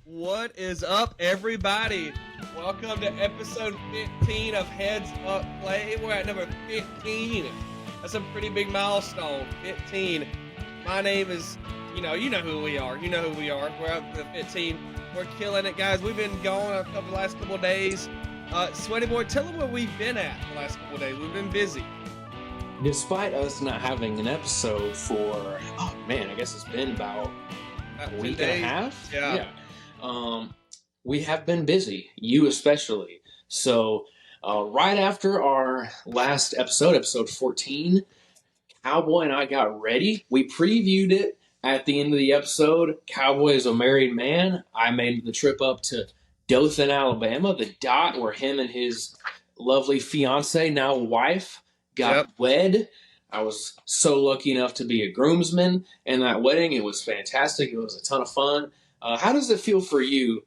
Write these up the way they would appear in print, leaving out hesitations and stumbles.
What is up, everybody? Welcome to episode 15 of Heads Up Play. We're at number 15. That's a pretty big milestone. 15. My name is, you know who we are. You know who we are. We're up to 15. We're killing it, guys. We've been gone the last couple of days. Sweaty Boy, tell them where we've been at the last couple of days. We've been busy. Despite us not having an episode for, I guess it's been about a week and a half. Yeah. We have been busy, you especially. So, right after our last episode 14, Cowboy and I got ready. We previewed it at the end of the episode. Cowboy is a married man. I made the trip up to Dothan, Alabama, the dot where him and his lovely fiance, now wife, got wed. I was so lucky enough to be a groomsman in that wedding. It was fantastic. It was a ton of fun. How does it feel for you,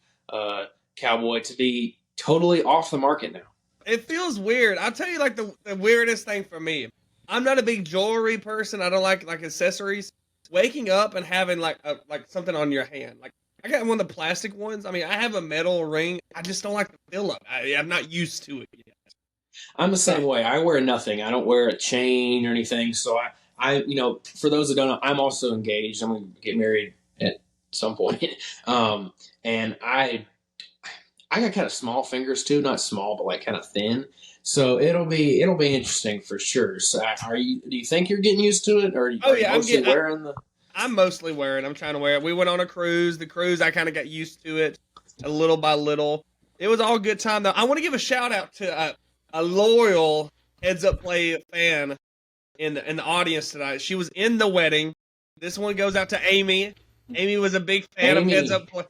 Cowboy, to be totally off the market now? It feels weird. I'll tell you, like, the weirdest thing for me. I'm not a big jewelry person. I don't like accessories. Waking up and having like something on your hand. Like, I got one of the plastic ones. I mean, I have a metal ring. I just don't like the feel of it. I'm not used to it yet. I'm the same way. I wear nothing. I don't wear a chain or anything. So I for those that don't know, I'm also engaged. I'm going to get married at some point. And I got kind of small fingers too, not small, but like kind of thin. So it'll be interesting for sure. So do you think you're getting used to it, or are you wearing the? I'm mostly wearing. I'm trying to wear it. We went on a cruise. The cruise, I kind of got used to it, a little by little. It was all good time though. I want to give a shout out to a loyal Heads Up Play fan in the audience tonight. She was in the wedding. This one goes out to Amy. Amy was a big fan of Heads Up Play.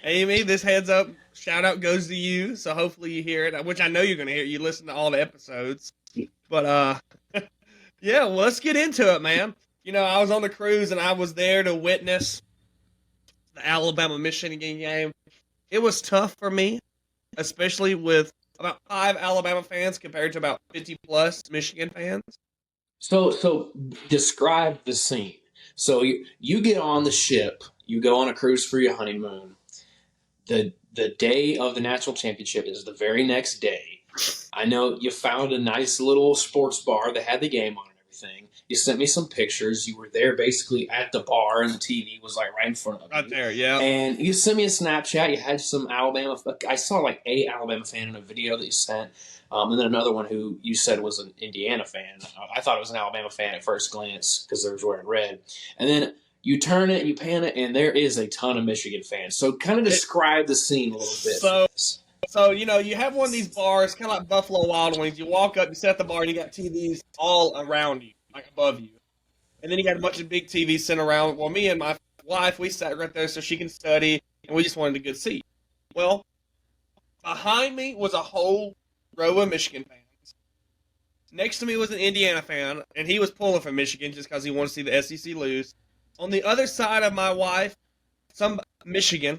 Amy, this Heads Up shout out goes to you. So hopefully you hear it, which I know you're going to hear. You listen to all the episodes. But yeah, well, let's get into it, man. You know, I was on the cruise and I was there to witness the Alabama-Michigan game. It was tough for me, especially with about 5 Alabama fans compared to about 50-plus Michigan fans. So describe the scene. So you get on the ship, you go on a cruise for your honeymoon. The day of the national championship is the very next day. I know you found a nice little sports bar that had the game on and everything. You sent me some pictures. You were there basically at the bar, and the TV was like right in front of you. Right there, yeah. And you sent me a Snapchat. You had some Alabama. I saw like a Alabama fan in a video that you sent, and then another one who you said was an Indiana fan. I thought it was an Alabama fan at first glance because they were wearing red. And then you turn it, you pan it, and there is a ton of Michigan fans. So kind of describe the scene a little bit. So, you know, you have one of these bars, kind of like Buffalo Wild Wings. You walk up, you set the bar, and you got TVs all around you, like above you. And then you got a bunch of big TVs sitting around. Well, me and my wife, we sat right there so she can study, and we just wanted a good seat. Well, behind me was a whole row of Michigan fans. Next to me was an Indiana fan, and he was pulling for Michigan just because he wanted to see the SEC lose. On the other side of my wife, some Michigan.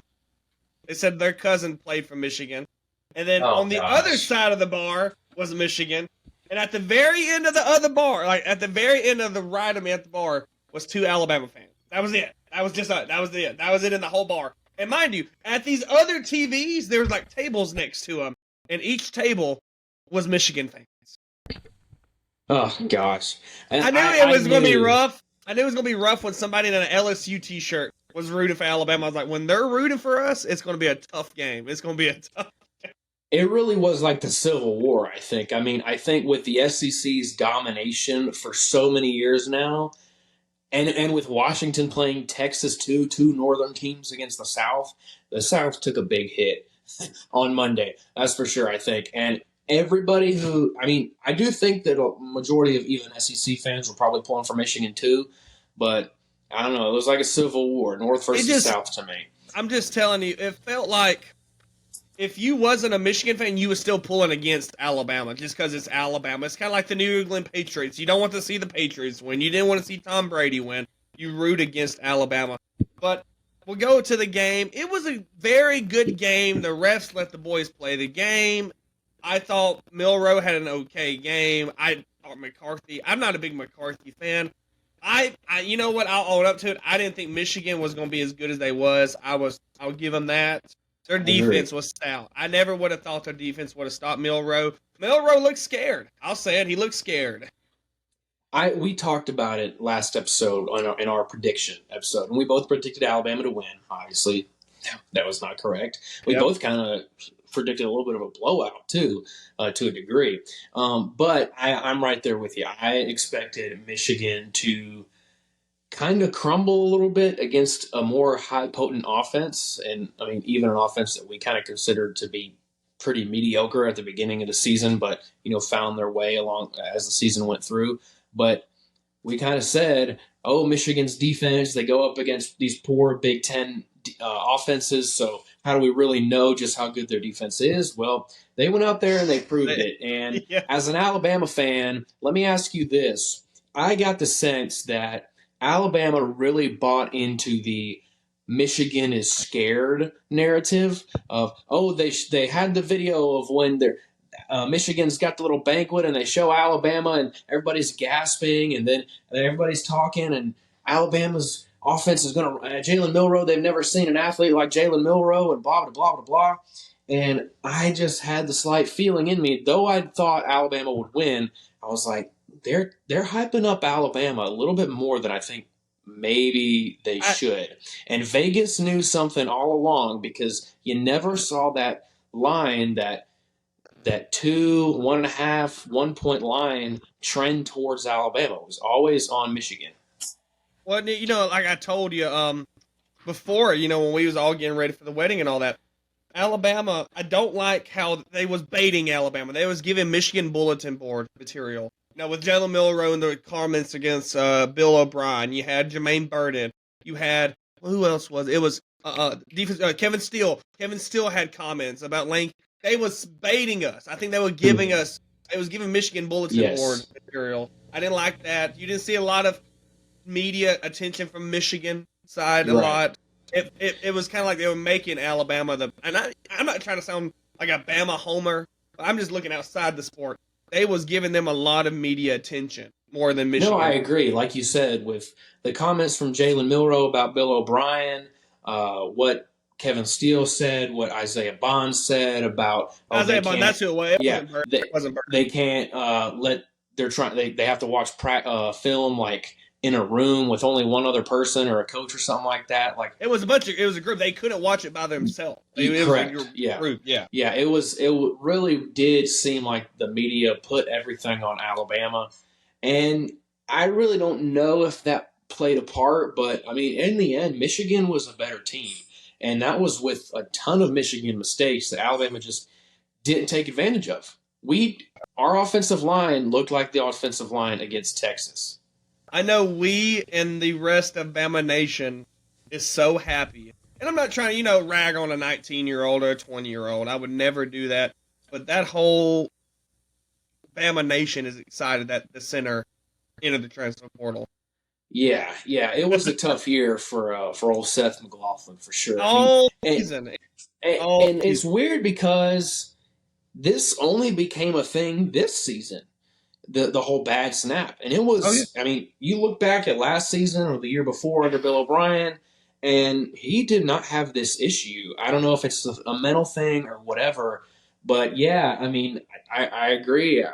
They said their cousin played for Michigan. And then on the other side of the bar was Michigan. And at the very end of the other bar, like at the very end of the right of me at the bar, was 2 Alabama fans. That was it. That was it. That was it in the whole bar. And mind you, at these other TVs, there was like tables next to them. And each table was Michigan fans. Oh, gosh. And I knew it was going to be rough. I knew it was going to be rough when somebody in an LSU t-shirt was rooting for Alabama. I was like, when they're rooting for us, it's going to be a tough game. It's going to be a tough game. It really was like the Civil War, I think. I mean, I think with the SEC's domination for so many years now, and with Washington playing Texas too, 2 northern teams against the South took a big hit on Monday. That's for sure, I think. And everybody I do think that a majority of even SEC fans were probably pulling for Michigan too, but I don't know. It was like a civil war, North versus South to me. I'm just telling you, it felt like if you wasn't a Michigan fan, you was still pulling against Alabama just because it's Alabama. It's kind of like the New England Patriots. You don't want to see the Patriots win. You didn't want to see Tom Brady win. You root against Alabama. But we'll go to the game. It was a very good game. The refs let the boys play the game. I thought Milroe had an okay game. I thought McCarthy. I'm not a big McCarthy fan. You know what? I'll own up to it. I didn't think Michigan was going to be as good as they was. I'll give them that. Their I agree. defense was stout. I never would have thought their defense would have stopped Milroe. Milroe looked scared. I'll say it. He looked scared. We talked about it last episode in our prediction episode, and we both predicted Alabama to win. Obviously, that was not correct. We Yep. both kind of predicted a little bit of a blowout too, to a degree. But I'm right there with you. I expected Michigan to kind of crumble a little bit against a more high potent offense, and I mean even an offense that we kind of considered to be pretty mediocre at the beginning of the season, but found their way along as the season went through. But we kind of said, oh, Michigan's defense, they go up against these poor Big Ten offenses. So how do we really know just how good their defense is? Well, they went out there and they proved it. And Yeah. as an Alabama fan, let me ask you this. I got the sense that Alabama really bought into the Michigan is scared narrative of, oh, they had the video of when they're Michigan's got the little banquet and they show Alabama and everybody's gasping and then everybody's talking and Alabama's offense is going to Jalen Milroe. They've never seen an athlete like Jalen Milroe and blah, blah, blah, blah, blah. And I just had the slight feeling in me, though I thought Alabama would win, I was like, they're hyping up Alabama a little bit more than I think maybe they should. And Vegas knew something all along because you never saw that line that 2, 1.5, 1 point line trend towards Alabama. It was always on Michigan. Well, like I told you, before, when we was all getting ready for the wedding and all that, Alabama, I don't like how they was baiting Alabama. They was giving Michigan bulletin board material. With Jalen Milroe and the comments against Bill O'Brien, you had Jermaine Burden. You had, who else was it? It was defense, Kevin Steele. Kevin Steele had comments about Lane. They was baiting us. I think they were giving us. It was giving Michigan bulletin board material. I didn't like that. You didn't see a lot of media attention from Michigan side a lot. It was kind of like they were making Alabama and I'm not trying to sound like a Bama homer. But I'm just looking outside the sport. They was giving them a lot of media attention more than Michigan. No, I agree. Like you said, with the comments from Jalen Milroe about Bill O'Brien, what Kevin Steele said, what Isaiah Bond said about Isaiah Bond, that's who it was. It wasn't Bird. They can't let they're trying. They have to watch film like in a room with only one other person or a coach or something like that. Like it was a group. They couldn't watch it by themselves. Correct. It was yeah. Group. Yeah. Yeah. It really did seem like the media put everything on Alabama, and I really don't know if that played a part. But I mean, in the end, Michigan was a better team, and that was with a ton of Michigan mistakes that Alabama just didn't take advantage of. Our offensive line looked like the offensive line against Texas. I know we and the rest of Bama Nation is so happy. And I'm not trying to, rag on a 19-year-old or a 20-year-old. I would never do that. But that whole Bama Nation is excited that the center entered the transfer portal. Yeah, it was a tough year for old Seth McLaughlin for sure. Season. And it's weird because this only became a thing this season. The whole bad snap. And it was, I mean, you look back at last season or the year before under Bill O'Brien, and he did not have this issue. I don't know if it's a mental thing or whatever, but yeah, I mean, I agree.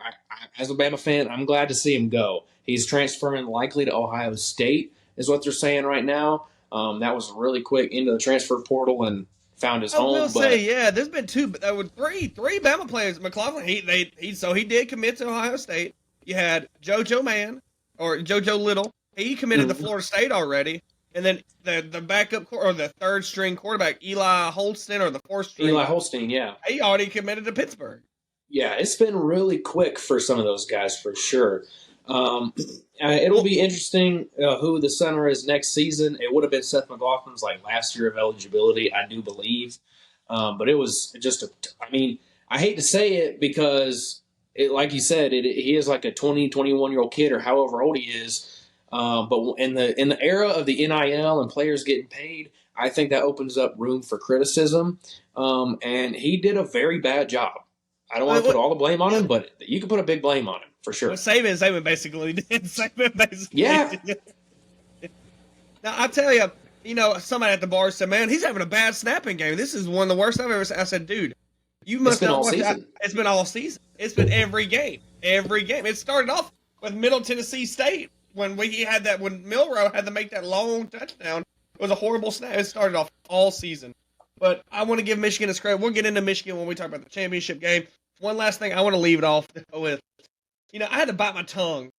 As a Bama fan, I'm glad to see him go. He's transferring likely to Ohio State, is what they're saying right now. That was really quick into the transfer portal and found his home. I will say, there's been three Bama players. McLaughlin, he did commit to Ohio State. You had JoJo Little. He committed to Florida State already. And then the backup or the third string quarterback, Eli Holstein, or the fourth string. Eli Holstein, yeah. He already committed to Pittsburgh. Yeah, it's been really quick for some of those guys for sure. It'll be interesting who the center is next season. It would have been Seth McLaughlin's last year of eligibility, I do believe. But it was just I hate to say it because like you said, he is like a 20, 21-year-old kid or however old he is. But in the era of the NIL and players getting paid, I think that opens up room for criticism. And he did a very bad job. I don't want to put all the blame on him, but you can put a big blame on him. for sure. What Saban basically did. Saban basically Yeah. did. Now, I tell you, somebody at the bar said, man, he's having a bad snapping game. This is one of the worst I've ever seen. I said, dude, you It's must been not all watch that. season. It's been all season. It's been every game. Every game. It started off with Middle Tennessee State when when Milrow had to make that long touchdown. It was a horrible snap. It started off all season. But I want to give Michigan its credit. We'll get into Michigan when we talk about the championship game. One last thing I want to leave it off with. I had to bite my tongue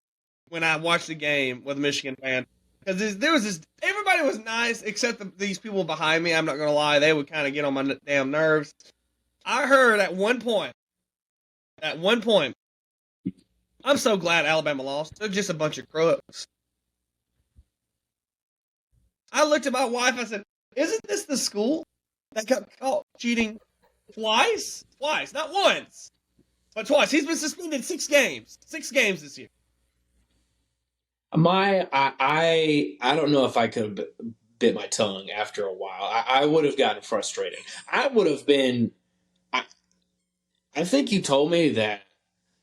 when I watched the game with a Michigan fan. Because there was everybody was nice except these people behind me. I'm not going to lie. They would kind of get on my damn nerves. I heard at one point, I'm so glad Alabama lost. They're just a bunch of crooks. I looked at my wife. I said, isn't this the school that got caught cheating twice? Twice. Not once, but twice. He's been suspended 6 games. 6 games this year. I don't know if I could have bit my tongue after a while. I would have gotten frustrated. I would have been. I think you told me that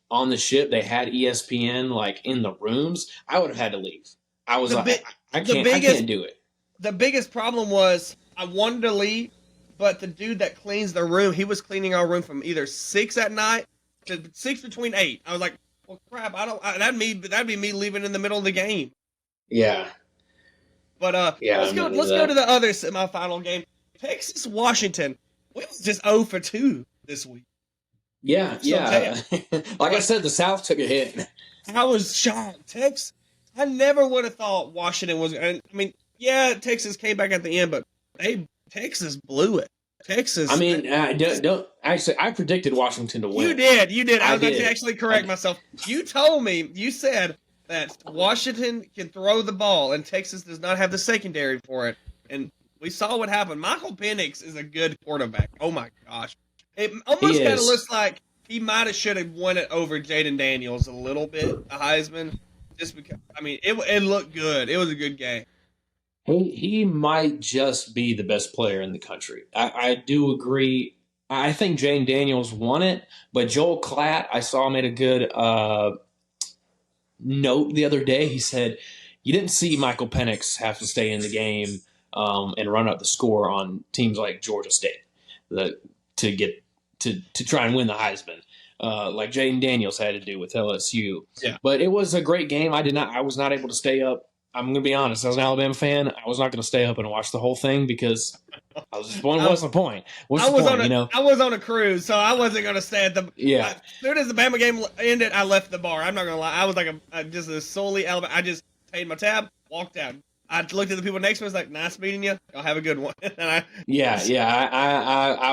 on the ship they had ESPN like in the rooms. I would have had to leave. I was like, I can't do it. The biggest problem was I wanted to leave, but the dude that cleans the room, he was cleaning our room from either 6 at night to 6 between 8. I was like, well, crap! That'd be me leaving in the middle of the game. Yeah. But let's go to the other semifinal game. Texas Washington. We was just 0 for 2 this week. Yeah. Like I said, the South took a hit. I was shocked. Texas. I never would have thought Washington was. I mean, yeah, Texas came back at the end, but Texas blew it. Texas. I mean, don't actually. I predicted Washington to win. You did. I was going to actually correct myself. You told me. You said that Washington can throw the ball, and Texas does not have the secondary for it. And we saw what happened. Michael Penix is a good quarterback. Oh my gosh, it almost kind of looks like he might have should have won it over Jaden Daniels a little bit, the Heisman, just because. I mean, it looked good. It was a good game. He might just be the best player in the country. I do agree. I think Jane Daniels won it, but Joel Klatt, I saw made a good note the other day. He said, you didn't see Michael Penix have to stay in the game and run up the score on teams like Georgia State to get to try and win the Heisman. Like Jaden Daniels had to do with LSU. Yeah. But it was a great game. I was not able to stay up. I'm going to be honest. As an Alabama fan, I was not going to stay up and watch the whole thing because I was just wondering, what's the point? I was on a cruise, so I wasn't going to stay at the. Yeah. As soon as the Bama game ended, I left the bar. I'm not going to lie. I was like just a solely Alabama. I just paid my tab, walked out. I looked at the people next to me. I was like, "Nice meeting you. Y'all have a good one." I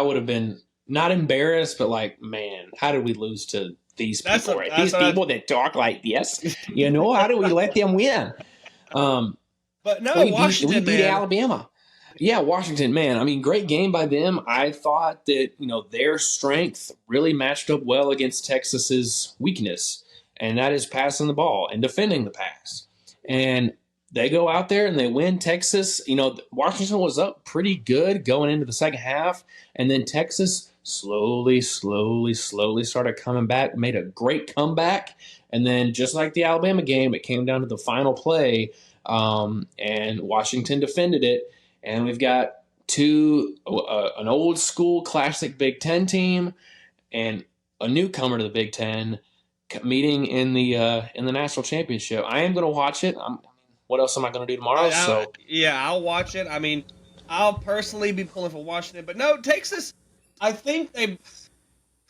would have been not embarrassed, but like, man, how did we lose to these people? These people that talk like this. How do we let them win? But no, Washington, we beat Alabama. Yeah, Washington, man. I mean, great game by them. I thought that, their strength really matched up well against Texas's weakness, and that is passing the ball and defending the pass. And they go out there and they win. Texas, Washington was up pretty good going into the second half, and then Texas slowly started coming back, made a great comeback. And then just like the Alabama game, it came down to the final play, and Washington defended it. And we've got an old school classic Big Ten team and a newcomer to the Big Ten meeting in the national championship. I am going to watch it. What else am I going to do tomorrow? I'll watch it. I mean, I'll personally be pulling for Washington, but no, Texas. I think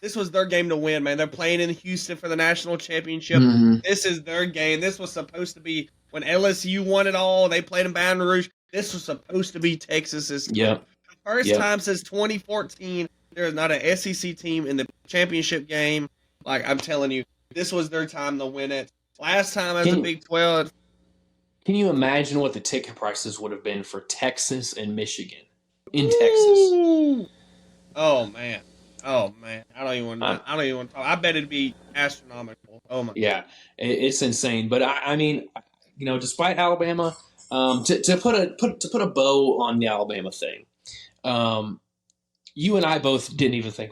this was their game to win, man. They're playing in Houston for the national championship. Mm-hmm. This is their game. This was supposed to be when LSU won it all. They played in Baton Rouge. This was supposed to be Texas's game. Yep. First time since 2014, there is not an SEC team in the championship game. Like, I'm telling you, this was their time to win it. Last time as a Big 12. Can you imagine what the ticket prices would have been for Texas and Michigan in Texas? Oh man. I don't even want to talk. I bet it'd be astronomical. Oh my. Yeah, it's insane. But I mean, despite Alabama, to put a bow on the Alabama thing, you and I both didn't even think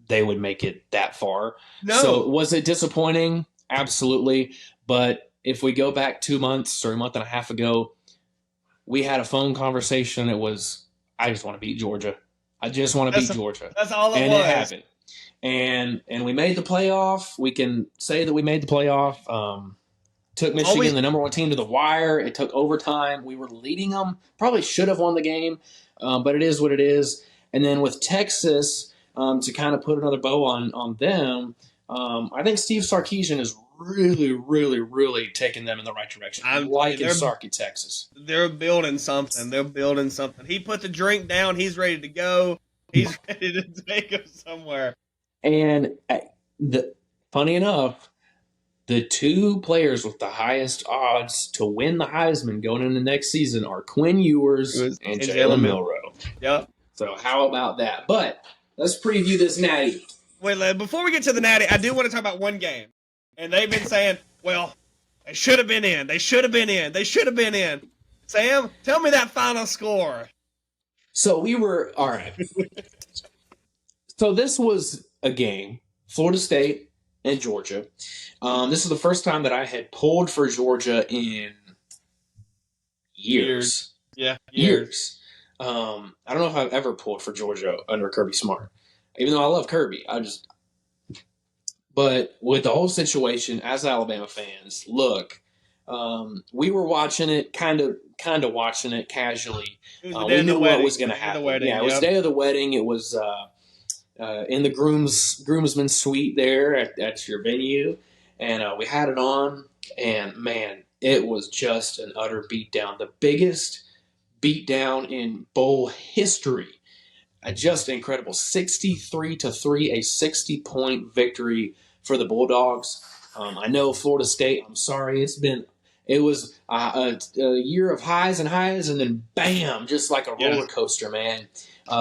they would make it that far. No. So was it disappointing? absolutely. But if we go back 2 months or a month and a half ago, we had a phone conversation. It was, I just want to beat Georgia. I just want to beat Georgia. That's all it and was. it happened. And we made the playoff. We can say that we made the playoff. Took Michigan, the number one team, to the wire. It took overtime. We were leading them. Probably should have won the game, but it is what it is. And then with Texas, to kind of put another bow on them, I think Steve Sarkisian is really, really, really taking them in the right direction. I'm liking Sarky, Texas. They're building something. He put the drink down. He's ready to go. He's ready to take them somewhere. And funny enough, the two players with the highest odds to win the Heisman going into next season are Quinn Ewers and Jalen Milroe. Yep. So how about that? But let's preview this Natty. Wait, before we get to the Natty, I do want to talk about one game. And they've been saying, well, they should have been in. They should have been in. They should have been in. Sam, tell me that final score. So we were, all right. So this was a game, Florida State and Georgia. This is the first time that I had pulled for Georgia in years. Yeah, years. I don't know if I've ever pulled for Georgia under Kirby Smart, even though I love Kirby. But with the whole situation, as Alabama fans, look, we were watching it, kind of watching it casually. We knew what was going to happen. It was day of the wedding. It was in the groomsman suite there at your venue, and we had it on, and man, it was just an utter beatdown, the biggest beatdown in bowl history. Just incredible, 63-3, a 60-point victory for the Bulldogs. I know Florida State. I'm sorry, it was a year of highs, and then bam, just like a roller coaster, man.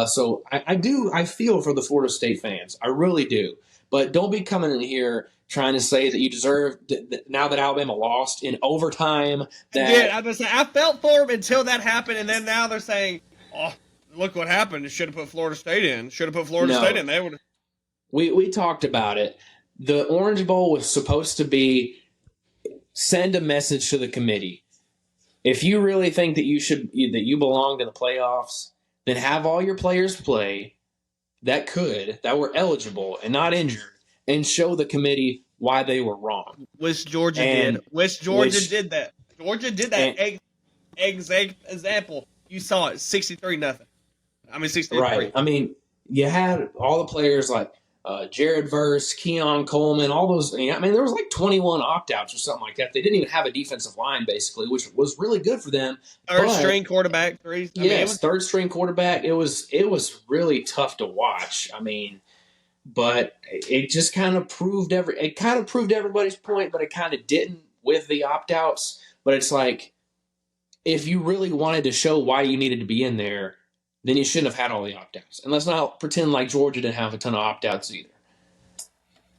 So I feel for the Florida State fans. I really do. But don't be coming in here trying to say that you deserve, now that Alabama lost in overtime. I felt for them until that happened, and then now they're saying, oh, look what happened. It should have put Florida State in. Should have put Florida State in. They would. We talked about it. The Orange Bowl was supposed to be send a message to the committee. If you really think that you belonged in the playoffs, then have all your players play that were eligible and not injured, and show the committee why they were wrong. Which Georgia did. Did that. Georgia did that. Example. You saw it, 63-0. I mean, 63. Right. I mean, you had all the players like Jared Verse, Keon Coleman, all those. I mean, there was like 21 opt-outs or something like that. They didn't even have a defensive line, basically, which was really good for them. Third-string quarterback. Third-string quarterback. It was really tough to watch. I mean, but it just kind of proved everybody's point, but it kind of didn't with the opt-outs. But it's like, if you really wanted to show why you needed to be in there, then you shouldn't have had all the opt-outs. And let's not pretend like Georgia didn't have a ton of opt-outs either.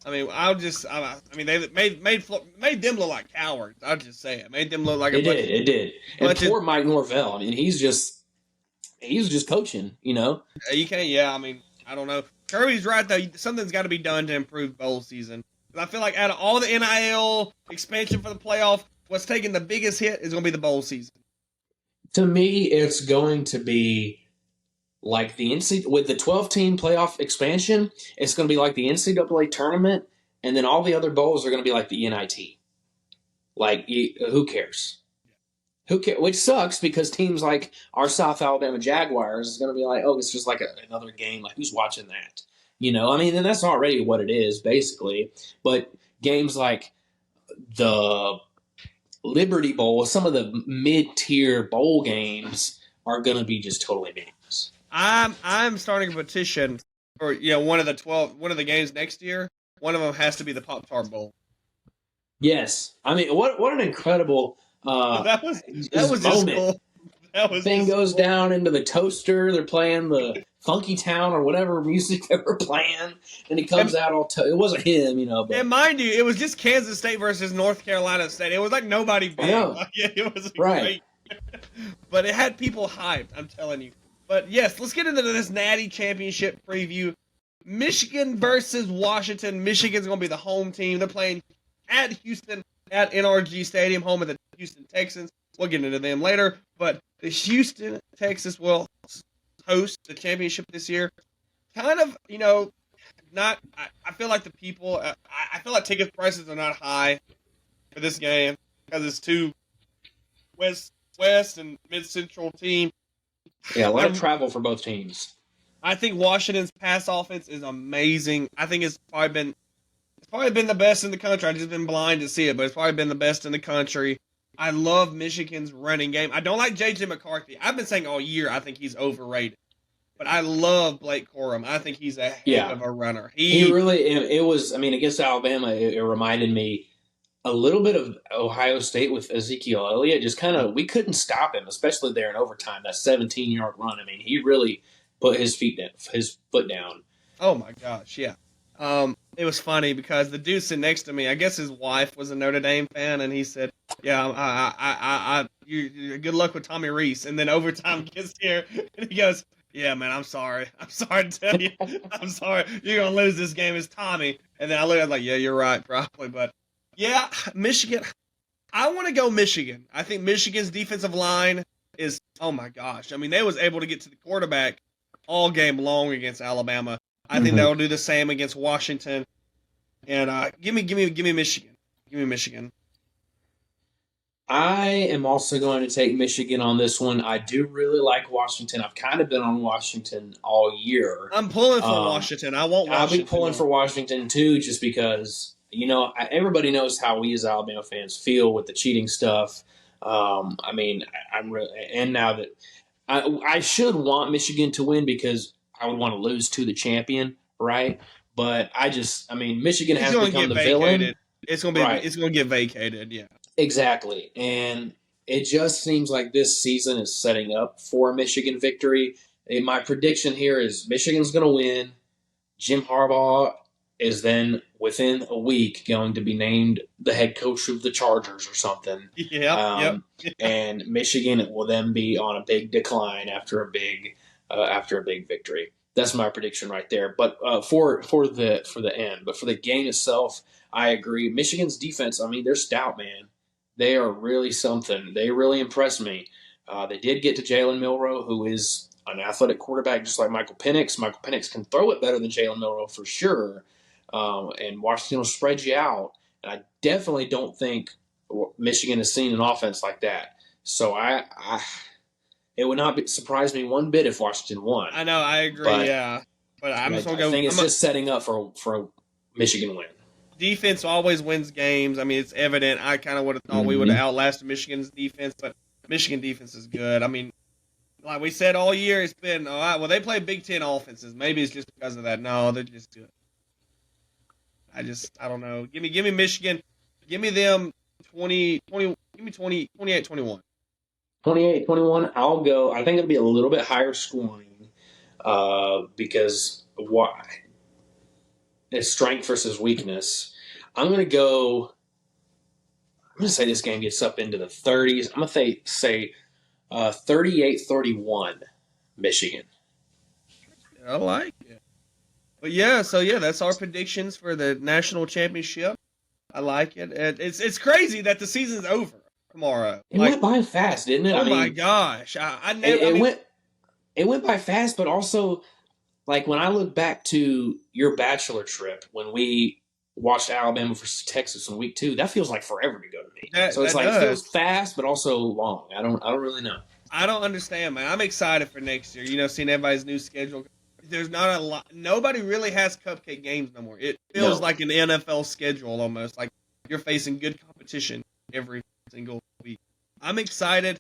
I mean, they made them look like cowards. I'll just say it. Made them look like It did. And poor Mike Norvell. I mean, he's just coaching, you know? You can't, I mean, I don't know. Kirby's right, though. Something's got to be done to improve bowl season. I feel like out of all the NIL expansion for the playoff, what's taking the biggest hit is going to be the bowl season. To me, it's going to be like the with the 12-team playoff expansion, it's going to be like the NCAA tournament, and then all the other bowls are going to be like the NIT. Like, who cares? Who cares? Which sucks, because teams like our South Alabama Jaguars is going to be like, oh, it's just like another game. Like, who's watching that? You know, I mean, and that's already what it is, basically. But games like the Liberty Bowl, some of the mid-tier bowl games are going to be just totally meaningless. I'm starting a petition for one of the games next year. One of them has to be the Pop-Tart Bowl. Yes, I mean, what an incredible that was just cool. Thing goes down into the toaster. They're playing the Funky Town or whatever music they were playing, and he comes out all. It wasn't him, But. And mind you, it was just Kansas State versus North Carolina State. It was like nobody big. It was right. Great. But it had people hyped. I'm telling you. But yes, let's get into this Natty Championship preview. Michigan versus Washington. Michigan's going to be the home team. They're playing at Houston at NRG Stadium, home of the Houston Texans. We'll get into them later, but the Houston Texans will host the championship this year. Kind of, not. I feel like the people. I feel like ticket prices are not high for this game because it's two West and Mid Central team. Yeah, a lot of travel for both teams. I think Washington's pass offense is amazing. I think it's probably been the best in the country. I've just been blind to see it, but it's probably been the best in the country. I love Michigan's running game. I don't like J.J. McCarthy. I've been saying all year I think he's overrated. But I love Blake Corum. I think he's a heck of a runner. He really, it was, I mean, against Alabama, it reminded me a little bit of Ohio State with Ezekiel Elliott. Just kind of, we couldn't stop him, especially there in overtime, that 17-yard run. I mean, he really put his foot down. Oh, my gosh, yeah. It was funny because the dude sitting next to me, I guess his wife was a Notre Dame fan, and he said, "Yeah, you good luck with Tommy Reese." And then overtime gets here, and he goes, "Yeah, man, I'm sorry. I'm sorry to tell you. I'm sorry. You're gonna lose this game. It's Tommy." And then I looked, I was like, "Yeah, you're right, probably." But yeah, Michigan. I want to go Michigan. I think Michigan's defensive line is, oh my gosh. I mean, they was able to get to the quarterback all game long against Alabama. I think they'll do the same against Washington. And give me Michigan. Give me Michigan. I am also going to take Michigan on this one. I do really like Washington. I've kind of been on Washington all year. I'm pulling for Washington. I want Washington. I'll be pulling for Washington too, just because everybody knows how we as Alabama fans feel with the cheating stuff. I mean, I'm really, and now that I should want Michigan to win because I would want to lose to the champion, right? But Michigan has become the villain. It's going to get vacated, yeah. Exactly. And it just seems like this season is setting up for a Michigan victory. And my prediction here is Michigan's going to win. Jim Harbaugh is then, within a week, going to be named the head coach of the Chargers or something. Yeah. And Michigan will then be on a big decline after a big victory. That's my prediction right there. But for the end, but for the game itself, I agree. Michigan's defense, I mean, they're stout, man. They are really something. They really impressed me. They did get to Jalen Milroe, who is an athletic quarterback just like Michael Penix. Michael Penix can throw it better than Jalen Milroe for sure. And Washington will spread you out. And I definitely don't think Michigan has seen an offense like that. So it would not surprise me one bit if Washington won. I know, I agree, yeah. But I'm just going to go. I think it's just setting up for a Michigan win. Defense always wins games. I mean, it's evident. I kind of would have thought we would have outlasted Michigan's defense, but Michigan defense is good. I mean, like we said all year, it's been, all right, well, they play Big Ten offenses. Maybe it's just because of that. No, they're just good. I don't know. Give me Michigan. Give me them 28-21. 28-21, I'll go. I think it'll be a little bit higher scoring because why? It's strength versus weakness. I'm going to say this game gets up into the 30s. I'm going to say 38-31 Michigan. I like it. But that's our predictions for the national championship. I like it. It's crazy that the season's over tomorrow. It went by fast, didn't it? My gosh. It went by fast, but also, like, when I look back to your bachelor trip when we watched Alabama versus Texas in week 2, that feels like forever to go to me. It feels fast, but also long. I don't really know. I don't understand, man. I'm excited for next year. Seeing everybody's new schedule. There's not a lot. Nobody really has cupcake games no more. It feels like an NFL schedule almost. Like you're facing good competition every single week. I'm excited.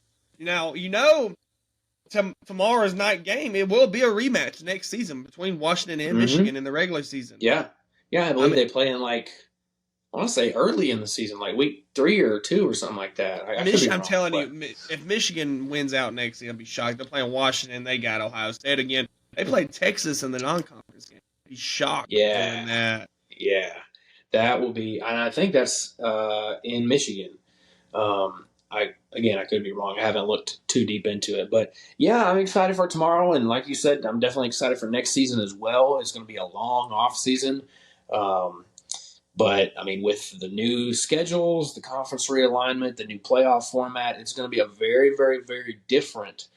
Tomorrow's night game, it will be a rematch next season between Washington and Michigan in the regular season. Yeah. I believe they play in I want to say early in the season, like week 3 or 2 or something like that. I'm telling you, if Michigan wins out next year, I'll be shocked. They're playing Washington. They got Ohio State again. They played Texas in the non-conference game. I'd be shocked doing that. Yeah, that will be, and I think that's in Michigan. I could be wrong. I haven't looked too deep into it, but yeah, I'm excited for tomorrow. And like you said, I'm definitely excited for next season as well. It's going to be a long off season. But I mean, with the new schedules, the conference realignment, the new playoff format, it's going to be a very, very, very different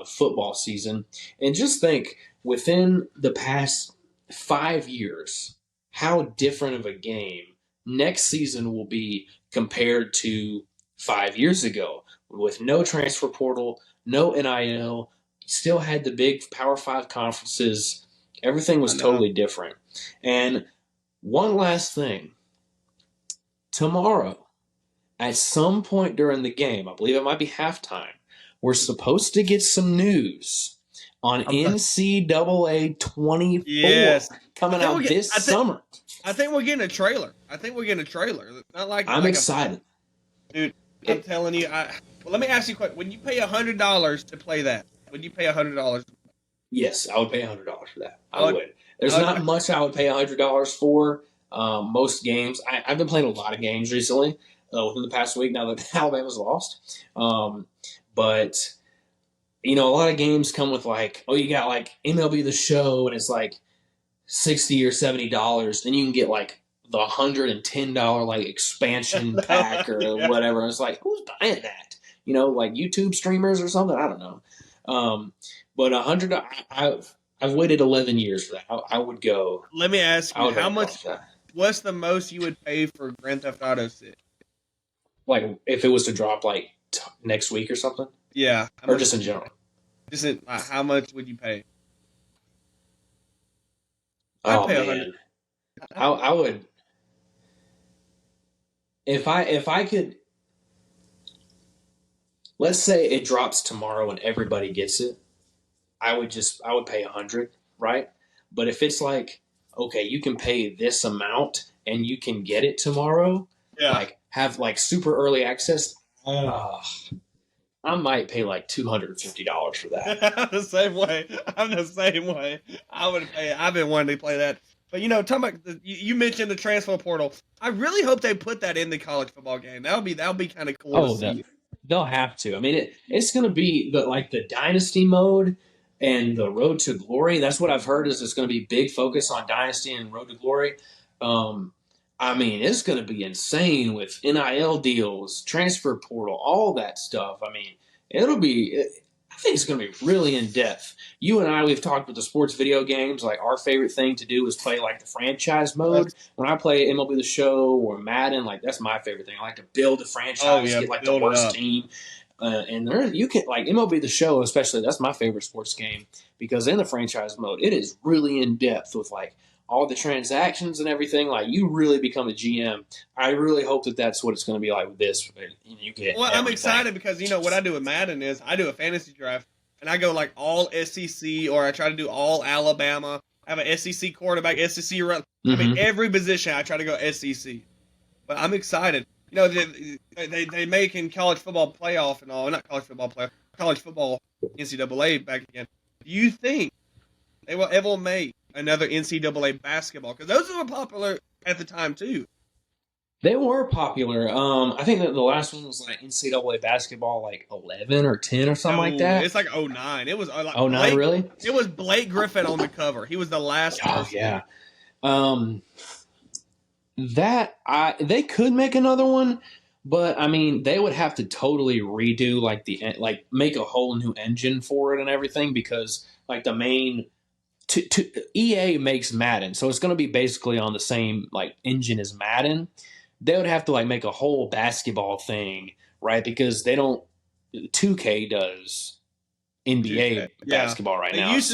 football season. And just think, within the past 5 years, how different of a game next season will be compared to 5 years ago, with no transfer portal, no NIL, still had the big Power Five conferences. Everything I was know. totally different. And one last thing. Tomorrow, at some point during the game, I believe it might be halftime, we're supposed to get some news on NCAA 24 Yes. coming out this summer. I think we're getting a trailer. Not like I'm excited. Dude, I'm telling you. Well, let me ask you a question. When you pay $100 to play that, would you pay $100? Yes, I would pay $100 for that. I would. There's not much I would pay $100 for. Most games. I've been playing a lot of games recently within the past week now that Alabama's lost. But, a lot of games come with you got MLB The Show and it's like $60 or $70. Then you can get the $110 expansion pack or whatever. And it's like, who's buying that? YouTube streamers or something? I don't know. But $100, I've waited 11 years for that. I would go. Let me ask you, how much? What's the most you would pay for Grand Theft Auto 6? If it was to drop next week or something? Yeah. Or just in general? How much would you pay? I'd pay $100. I would. If I could, let's say it drops tomorrow and everybody gets it, I would pay $100, right? But if it's okay, you can pay this amount and you can get it tomorrow, have super early access, I might pay $250 for that. I'm the same way. I would pay. I've been wanting to play that. But talking about you mentioned the transfer portal. I really hope they put that in the college football game. That'll be kind of cool. They'll have to. I mean, it's going to be the dynasty mode and the road to glory. That's what I've heard is it's going to be big focus on dynasty and road to glory. I mean, it's going to be insane with NIL deals, transfer portal, all that stuff. I mean, I think it's going to be really in depth. You and I, we've talked with the sports video games. Our favorite thing to do is play the franchise mode. When I play MLB The Show or Madden, that's my favorite thing. I like to build a franchise, get the worst team. And you can MLB The Show, especially. That's my favorite sports game because in the franchise mode, it is really in depth with all the transactions and everything. You really become a GM. I really hope that that's what it's going to be like with this. You get everything. I'm excited because what I do with Madden is I do a fantasy draft and I go all SEC or I try to do all Alabama. I have an SEC quarterback, SEC run. I mean, every position I try to go SEC. But I'm excited. They making college football playoff and all. Not college football playoff. College football NCAA back again. Do you think they will ever make another NCAA basketball? Because those were popular at the time too. They were popular. I think that the last one was NCAA basketball 11 or 10 or something like that. It's 09. It was 09, really? It was Blake Griffin on the cover. He was the last person. Yeah. They could make another one, but I mean they would have to totally redo make a whole new engine for it and everything because the main EA makes Madden, so it's going to be basically on the same engine as Madden. They would have to make a whole basketball thing, right? Because they don't. 2K does NBA basketball right now. They used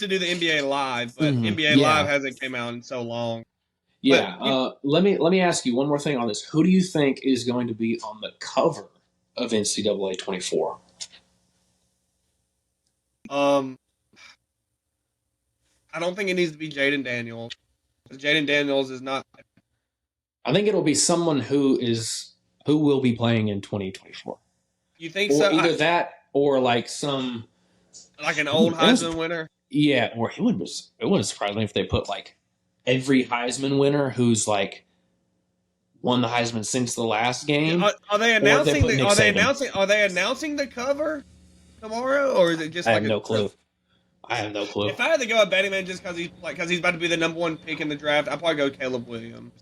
to do the NBA Live, but NBA Live hasn't came out in so long. Yeah. Let me ask you one more thing on this. Who do you think is going to be on the cover of NCAA 24? I don't think it needs to be Jaden Daniels. Jaden Daniels is not. I think it'll be someone who will be playing in 2024. You think so? Either that or some an old Heisman winner. Yeah, or it wouldn't surprise me if they put every Heisman winner who's won the Heisman since the last game. Are they announcing the cover tomorrow, or is it just? I have no clue. If I had to go a betting man just because he's about to be the number one pick in the draft, I'd probably go Caleb Williams.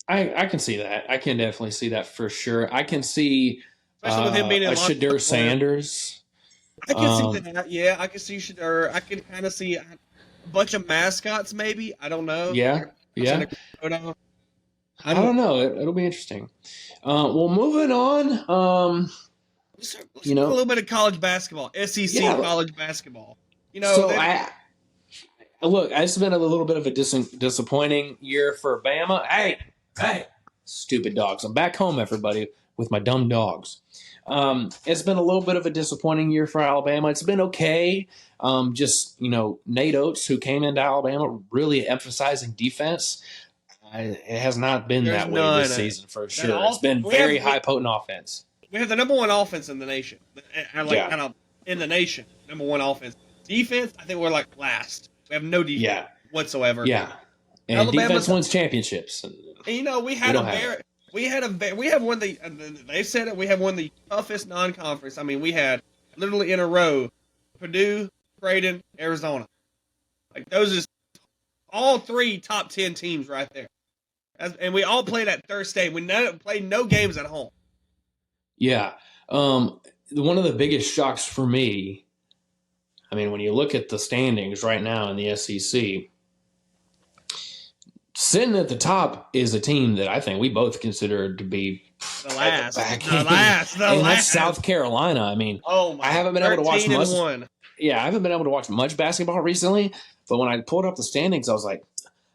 I can see that. I can definitely see that for sure. I can see especially with him being a in Shadur lockdown. Sanders. I can see Um, that. Yeah, I can see Shador. I can kind of see a bunch of mascots, maybe. I don't know. Like yeah, a mouse and yeah. a photo. I I don't. don't know. It'll be interesting. Well, moving on. Let's You talk a know, little bit of college basketball, SEC yeah. college basketball. You know, So they I look. It's been a little bit of a disappointing year for Bama. Hey, stupid dogs! I'm back home, everybody, with my dumb dogs. It's been a little bit of a disappointing year for Alabama. It's been okay. Just Nate Oates, who came into Alabama, really emphasizing defense. It has not been there's that way this none. season for That sure. It's all been we have very high potent offense. we have the number one offense in the nation. Like Yeah, kind of in the nation, number one offense. Defense, I think we're like last. We have no defense yeah, whatsoever. yeah. And defense Alabama's, wins championships. And and we we had a don't have it. very, we have one of the, they said it, we have one of the toughest non-conference. I mean, we had literally in a row, Purdue, Creighton, Arizona. Like those is all three top 10 teams right there. And we all played at Thursday. We played no games at home. Yeah. One of the biggest shocks for me, I mean, when you look at the standings right now in the SEC, sitting at the top is a team that I think we both consider to be The at last, the back the end. last, the And that's last. South Carolina. I mean, Oh my! I haven't been able to watch 13 much. and 1. Yeah, I haven't been able to watch much basketball recently, but when I pulled up the standings, I was like,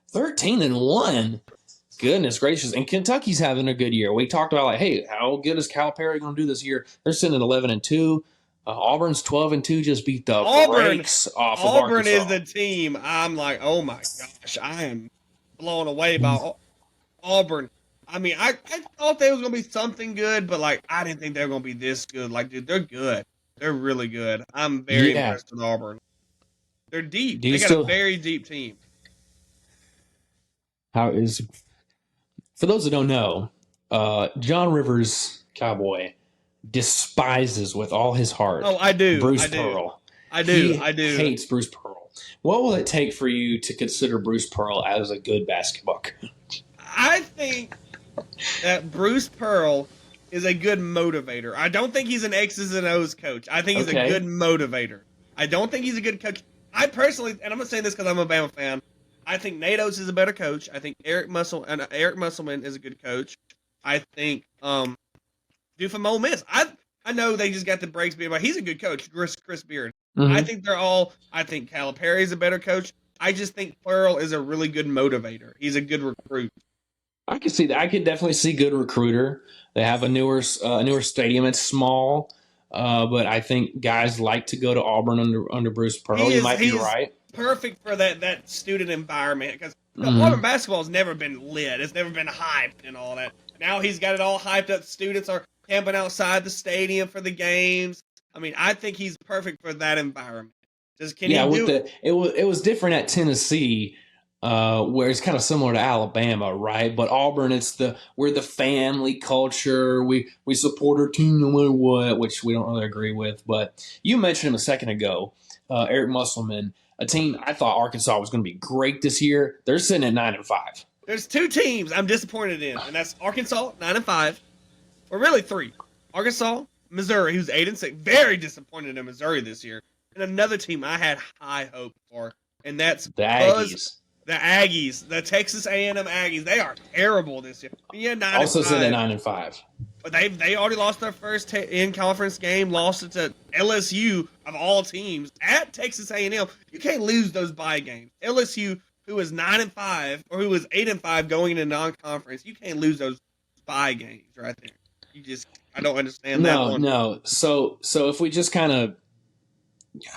13 and 1. Goodness gracious. And Kentucky's having a good year. We talked about, like, hey, how good is Calipari going to do this year? They're sitting at 11 and 2. Auburn's 12 and 2, just beat the brakes off of Auburn Arkansas. is the team. I'm like, oh my gosh, I am blown away by Auburn. I mean, I thought they was gonna be something good, but like I didn't think they were gonna be this good. Like, dude, they're good. They're really good. I'm very Yeah. impressed with Auburn. They're deep. Do you They got a still very deep team. how is for those that don't know, John Rivers, Cowboy, despises with all his heart Oh, I do. Bruce I do. Pearl. I do. He I do. hates Bruce Pearl. What will it take for you to consider Bruce Pearl as a good basketball coach? I think that Bruce Pearl is a good motivator. I don't think he's an X's and O's coach. I think he's a Okay. good motivator. I don't think he's a good coach. I personally, and I'm not saying this because I'm a Bama fan, I think Nate Oates is a better coach. I think Eric Musselman is a good coach. I think dude from Ole Miss. I know they just got the breaks being like he's a good coach, Chris Beard. Mm-hmm. I think Calipari is a better coach. I just think Pearl is a really good motivator. He's a good recruit. I can see that. I could definitely see good recruiter. They have a newer stadium. It's small, but I think guys like to go to Auburn under Bruce Pearl. You might be right. Perfect for that student environment because Mm-hmm. Auburn basketball has never been lit. It's never been hyped and all that. Now he's got it all hyped up. Students are camping outside the stadium for the games. I mean, I think he's perfect for that environment. It was different at Tennessee, where it's kind of similar to Alabama, right? But Auburn, we're the family culture. We support our team no matter what, which we don't really agree with. But you mentioned him a second ago, Eric Musselman, a team I thought Arkansas was going to be great this year. They're sitting at 9 and 5. There's two teams I'm disappointed in, and that's Arkansas 9 and 5, or really three. Arkansas, Missouri, who's 8 and 6. Very disappointed in Missouri this year. And another team I had high hope for, and that's The Aggies. The Aggies, the Texas A&M Aggies. They are terrible this year. Yeah, 9 Also and 5. sitting at 9 and 5. But they already lost their first in-conference game, lost it to LSU of all teams at Texas A&M. You can't lose those bye games. LSU, who is 9 and 5, or who was 8 and 5 going into non-conference, you can't lose those bye games right there. I don't understand that one. No. So if we just kind of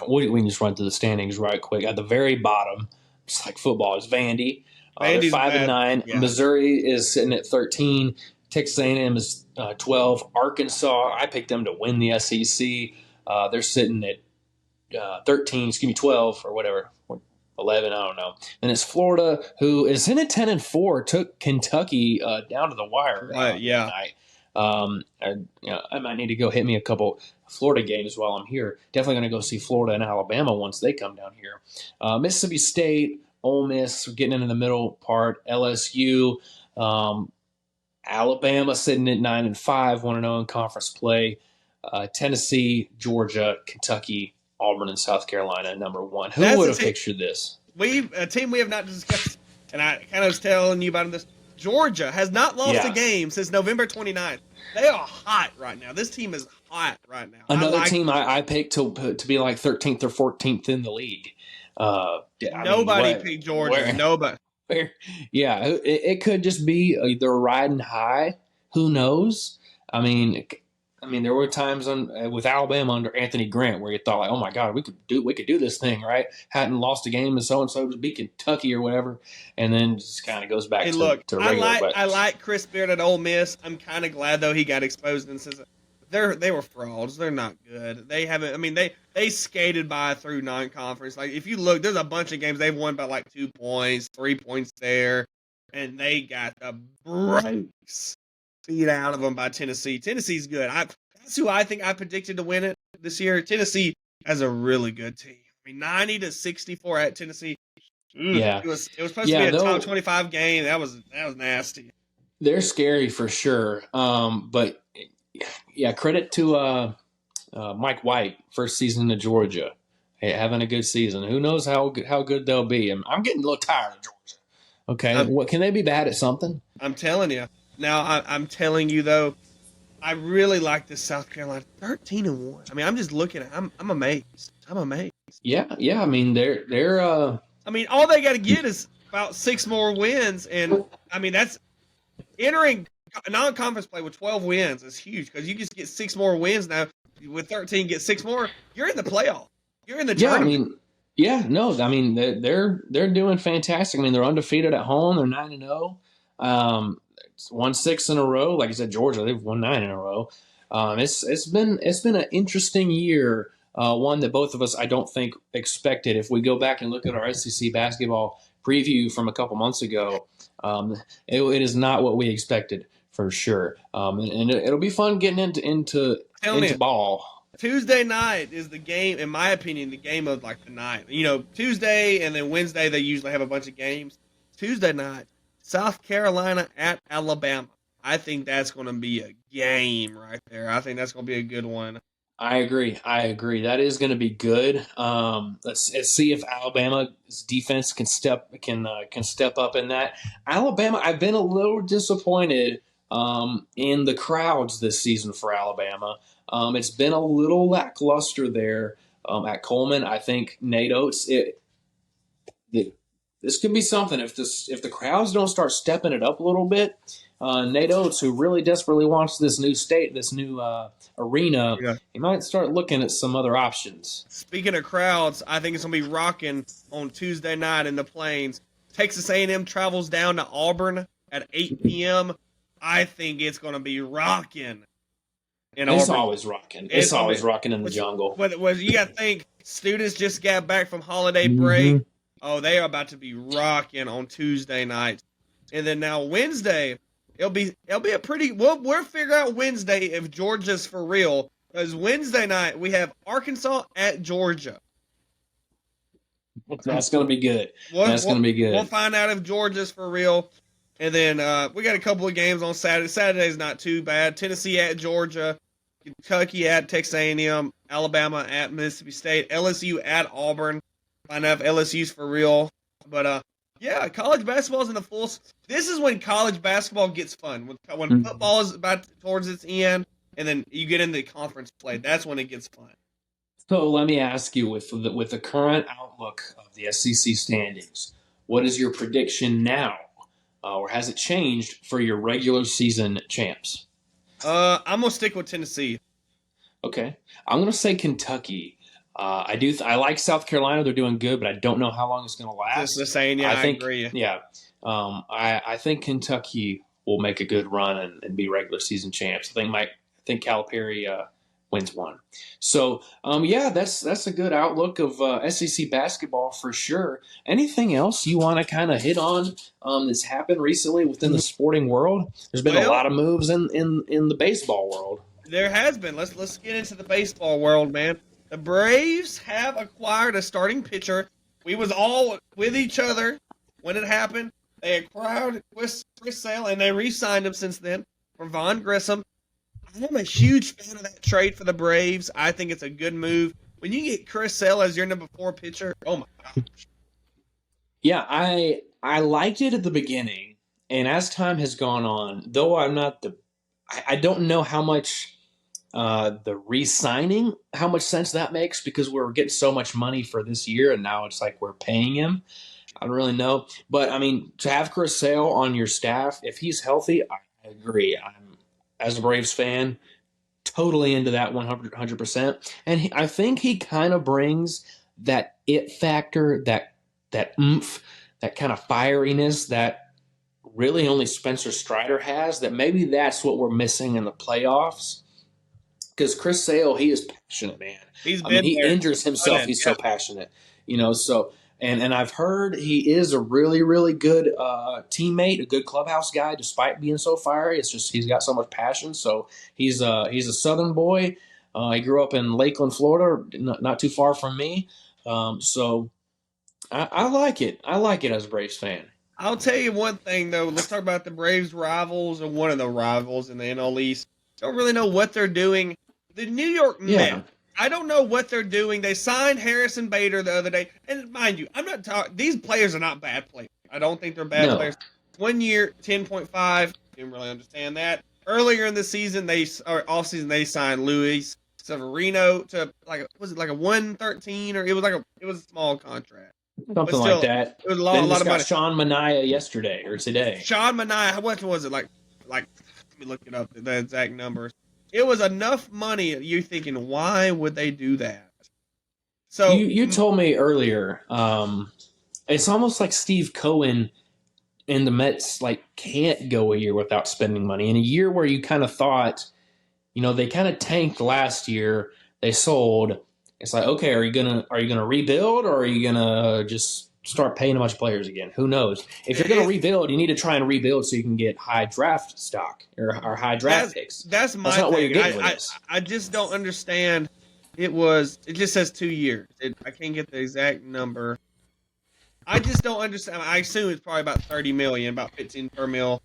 we can just run through the standings right quick. At the very bottom, just like football, is Vandy. They're 5 and 9. Yeah. Missouri is sitting at 13. Texas A&M is 12. Arkansas, I picked them to win the SEC. They're sitting at 13, 12 or whatever, 11, I don't know. And it's Florida, who is in at 10 and 4, took Kentucky down to the wire. Yeah. I might need to go hit me a couple Florida games while I'm here. Definitely going to go see Florida and Alabama once they come down here. Mississippi State, Ole Miss, getting into the middle part, LSU. Alabama sitting at 9-5, 1-0 in conference play. Tennessee, Georgia, Kentucky, Auburn, and South Carolina number 1. Who That's would a have pictured this? a team we have not discussed, and I kind of was telling you about this. Georgia has not lost a Yeah. game since November 29th. They are hot right now. This team is hot right now. Another team I picked to be like 13th or 14th in the league. Nobody picked Georgia. Nobody. Yeah, it could just be they're riding high. Who knows? I mean, there were times with Alabama under Anthony Grant where you thought like, oh my God, we could do this thing, right? Hadn't lost a game and so to beat Kentucky or whatever, and then just kind of goes back to regular. I like Chris Beard at Ole Miss. I'm kind of glad though he got exposed and says they were frauds. They're not good. They haven't. I mean they skated by through non-conference. Like if you look, there's a bunch of games they've won by like 2 points, 3 points there, and they got the brakes beat out of them by Tennessee. Tennessee's good. That's who I think I predicted to win it this year. Tennessee has a really good team. I mean, 90-64 at Tennessee. Yeah, it was supposed to be a top 25 game. That was nasty. They're scary for sure. But yeah, credit to Mike White, first season in Georgia, having a good season. Who knows how good they'll be? I'm getting a little tired of Georgia. Okay, what can they be bad at something? I'm telling you. Now I'm telling you though, I really like this South Carolina 13-1. I mean, I'm just looking at. I'm amazed. I'm amazed. Yeah. I mean, they're. I mean, all they got to get is about 6 more wins, and I mean that's entering non-conference play with 12 wins is huge because you just get 6 more wins now. With 13, get 6 more. You're in the playoff. You're in the tournament. I mean, they're doing fantastic. I mean, they're undefeated at home. They're 9-0. Won 6 in a row. Like I said, Georgia, they've won 9 in a row. It's been an interesting year. One that both of us, I don't think, expected. If we go back and look at our SEC basketball preview from a couple months ago, it is not what we expected for sure. And it'll be fun getting into ball. Tuesday night is the game, in my opinion, the game of like the night. You know, Tuesday and then Wednesday they usually have a bunch of games. Tuesday night, South Carolina at Alabama. I think that's going to be a game right there. I think that's going to be a good one. I agree. That is going to be good. Let's see if Alabama's defense can step up in that. Alabama, I've been a little disappointed in the crowds this season for Alabama. It's been a little lackluster there at Coleman. I think Nate Oates. This could be something if the crowds don't start stepping it up a little bit. Nate Oates, who really desperately wants this new arena, he might start looking at some other options. Speaking of crowds, I think it's going to be rocking on Tuesday night in the Plains. Texas A&M travels down to Auburn at 8 p.m. I think it's going to be rocking. It's always rocking. It's always rocking in the jungle. You got to think, students just got back from holiday break. Mm-hmm. Oh, they are about to be rocking on Tuesday night. And then now Wednesday, it'll be a pretty. We'll figure out Wednesday if Georgia's for real. Because Wednesday night we have Arkansas at Georgia. That's going to be good. That's going to be good. We'll find out if Georgia's for real. And then we got a couple of games on Saturday. Saturday's not too bad. Tennessee at Georgia, Kentucky at Texas A&M, Alabama at Mississippi State, LSU at Auburn. Find out if LSU's for real. But yeah, college basketball's in the full. This is when college basketball gets fun. When football is about towards its end, and then you get into conference play. That's when it gets fun. So let me ask you, with the current outlook of the SEC standings, what is your prediction now? Or has it changed for your regular season champs? I'm going to stick with Tennessee. Okay. I'm going to say Kentucky. I like South Carolina. They're doing good, but I don't know how long it's going to last. Just the same, yeah, I agree. Yeah. I think Kentucky will make a good run and be regular season champs. I think Calipari wins one. So, yeah, that's a good outlook of SEC basketball for sure. Anything else you want to kind of hit on that's happened recently within the sporting world? There's been a lot of moves in the baseball world. There has been. Let's get into the baseball world, man. The Braves have acquired a starting pitcher. We was all with each other when it happened. They acquired Chris Sale, and they re-signed him since then for Von Grissom. I'm a huge fan of that trade for the Braves. I think it's a good move. When you get Chris Sale as your number 4 pitcher, oh my god. Yeah, I liked it at the beginning, and as time has gone on, though I'm not the, I don't know how much the re-signing, how much sense that makes because we're getting so much money for this year, and now it's like we're paying him. I don't really know, but I mean, to have Chris Sale on your staff, if he's healthy, I agree. I'm as a Braves fan, totally into that 100%, and I think he kind of brings that it factor, that oomph, that kind of fieriness that really only Spencer Strider has. That maybe that's what we're missing in the playoffs. Because Chris Sale, he is passionate, man. He's I mean, been he there. injures himself. He's so passionate, So, and I've heard he is a really, really good teammate, a good clubhouse guy, despite being so fiery. It's just he's got so much passion. So he's a Southern boy. He grew up in Lakeland, Florida, not too far from me. So I like it. I like it as a Braves fan. I'll tell you one thing though. Let's talk about the Braves rivals or one of the rivals in the NL East. Don't really know what they're doing. The New York Mets. I don't know what they're doing. They signed Harrison Bader the other day, and mind you, I'm not talking. These players are not bad players. I don't think they're bad players. 1 year, 10.5. Didn't really understand that. Earlier in the season, off season, they signed Luis Severino to was it like a 113 or it was a small contract. Something like that. It was a lot of money. Sean Manaea yesterday or today. Sean Manaea, how much was it? Like, let me look it up, the exact numbers. It was enough money. You're thinking, why would they do that? So you told me earlier, it's almost like Steve Cohen and the Mets can't go a year without spending money. In a year where you kind of thought, they kind of tanked last year, they sold. It's like, okay, are you gonna rebuild or are you gonna just start paying a bunch of players again? Who knows? If you're gonna rebuild, you need to try and rebuild so you can get high draft stock or high draft picks. That's my not thing. what you're getting with this. I just don't understand. It just says 2 years. I can't get the exact number. I just don't understand. I assume it's probably about 30 million, about 15 per mil